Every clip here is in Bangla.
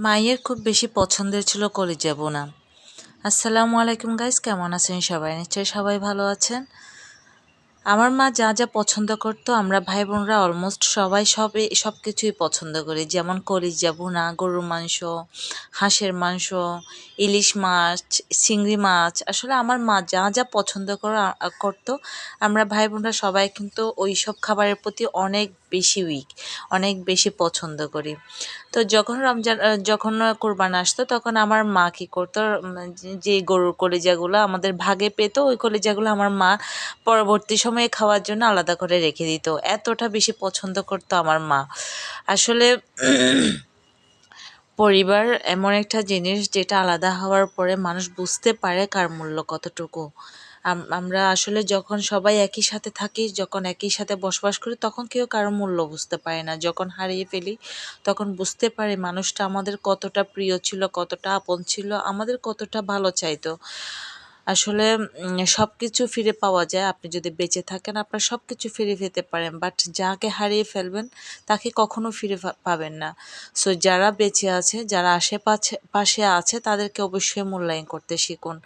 মায়ের খুব বেশি পছন্দের ছিল কলিজা বোনা। আসসালামু আলাইকুম গাইস, কেমন আছেন সবাই? নিশ্চয়ই সবাই ভালো আছেন। আমার মা যা যা পছন্দ করতো আমরা ভাই বোনরা অলমোস্ট সবাই সব কিছুই পছন্দ করি, যেমন কলিজা ভুনা, গরুর মাংস, হাঁসের মাংস, ইলিশ মাছ, চিংড়ি মাছ। আসলে আমার মা যা যা পছন্দ করতো আমরা ভাই বোনরা সবাই কিন্তু ওই সব খাবারের প্রতি অনেক বেশি অনেক বেশি পছন্দ করি। তো যখন যখন কোরবান আসতো তখন আমার মা কি করতো, যে গরুর কলিজাগুলো আমাদের ভাগে পেত ওই কলিজাগুলো আমার মা পরবর্তী সময়ে খাওয়ার জন্য আলাদা করে রেখে দিত। এতটা বেশি পছন্দ করতো আমার মা। আসলে পরিবার এমন একটা জিনিস যেটা আলাদা হওয়ার পরে মানুষ বুঝতে পারে কার মূল্য কতটুকু। আমরা আসলে যখন সবাই একই সাথে থাকি, যখন একই সাথে বসবাস করি, তখন কেউ কারো মূল্য বুঝতে পারে না। যখন হারিয়ে ফেলি তখন বুঝতে পারি মানুষটা আমাদের কতটা প্রিয় ছিল, কতটা আপন ছিল, আমাদের কতটা ভালো চাইতো। আসলে সব কিছু ফিরে পাওয়া যায়। আপনি যদি বেঁচে থাকেন আপনার সব কিছু ফিরে পেতে পারেন, বাট যাকে হারিয়ে ফেলবেন তাকে কখনো ফিরে পাবেন না। সো যারা বেঁচে আছে, যারা আশেপাশে পাশে আছে, তাদেরকে অবশ্যই মূল্যায়ন করতে শিখুন।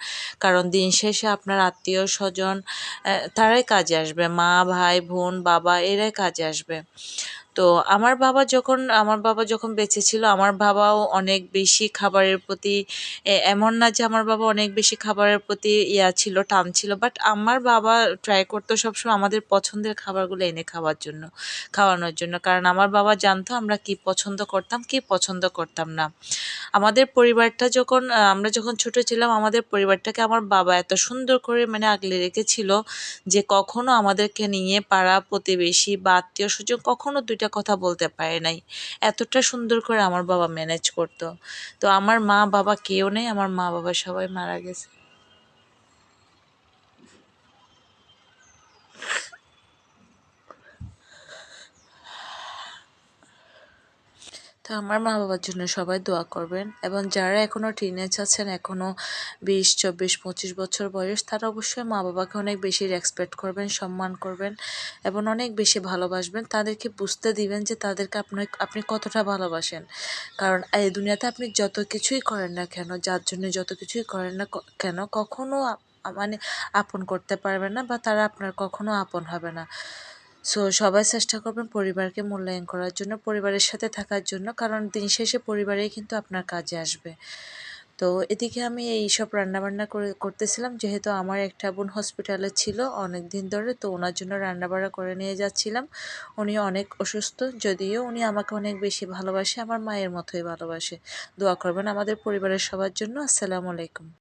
কারণ দিন শেষে আপনার আত্মীয় স্বজন তারাই কাজে আসবে। মা, ভাই, বোন, বাবা এরাই কাজে আসবে। তো আমার বাবা যখন বেঁচে ছিল, আমার বাবাও অনেক বেশি খাবারের প্রতি, এমন না যে আমার বাবা অনেক বেশি খাবারের প্রতি ছিল, টান ছিল, বাট আমার বাবা ট্রাই করতো সবসময় আমাদের পছন্দের খাবারগুলো এনে খাওয়ানোর জন্য। কারণ আমার বাবা জানতো আমরা কি পছন্দ করতাম, কি পছন্দ করতাম না। আমাদের পরিবারটা আমরা যখন ছোট ছিলাম, আমাদের পরিবারটাকে আমার বাবা এত সুন্দর করে আগলে রেখেছিল যে কখনো আমাদেরকে নিয়ে পাড়া প্রতিবেশী বা আত্মীয় স্বজন কখনো দুইটা কথা বলতে পারে নাই। এতটা সুন্দর করে আমার বাবা ম্যানেজ করতো। তো আমার মা বাবা কেউ নেই, আমার মা বাবা সবাই মারা গেছে। তো আমার মা বাবার জন্য সবাই দোয়া করবেন, এবং যারা এখনও টিনেজ আছেন, এখনও 20, 24, 25 বছর বয়স, তারা অবশ্যই মা বাবাকে অনেক বেশি রেসপেক্ট করবেন, সম্মান করবেন এবং অনেক বেশি ভালোবাসবেন। তাদেরকে বুঝতে দিবেন যে তাদেরকে আপনি কতটা ভালোবাসেন। কারণ এই দুনিয়াতে আপনি যত কিছুই করেন না কেন, যার জন্য যত কিছুই করেন না কেন, কখনো আপন করতে পারবেন না, বা তারা আপনার কখনো আপন হবে না। সো সবাই চেষ্টা করবেন পরিবারকে মূল্যায়ন করার জন্য, পরিবারের সাথে থাকার জন্য, কারণ দিন শেষে পরিবারেই কিন্তু আপনার কাজে আসবে। তো এদিকে আমি এইসব রান্নাবান্না করতেছিলাম, যেহেতু আমার একটা বোন হসপিটালে ছিল অনেক দিন ধরে, তো ওনার জন্য রান্নাবান্না করে নিয়ে যাচ্ছিলাম। উনি অনেক অসুস্থ, যদিও উনি আমাকে অনেক বেশি ভালোবাসে, আমার মায়ের মতোই ভালোবাসে। দোয়া করবেন আমাদের পরিবারের সবার জন্য। আসসালামু আলাইকুম।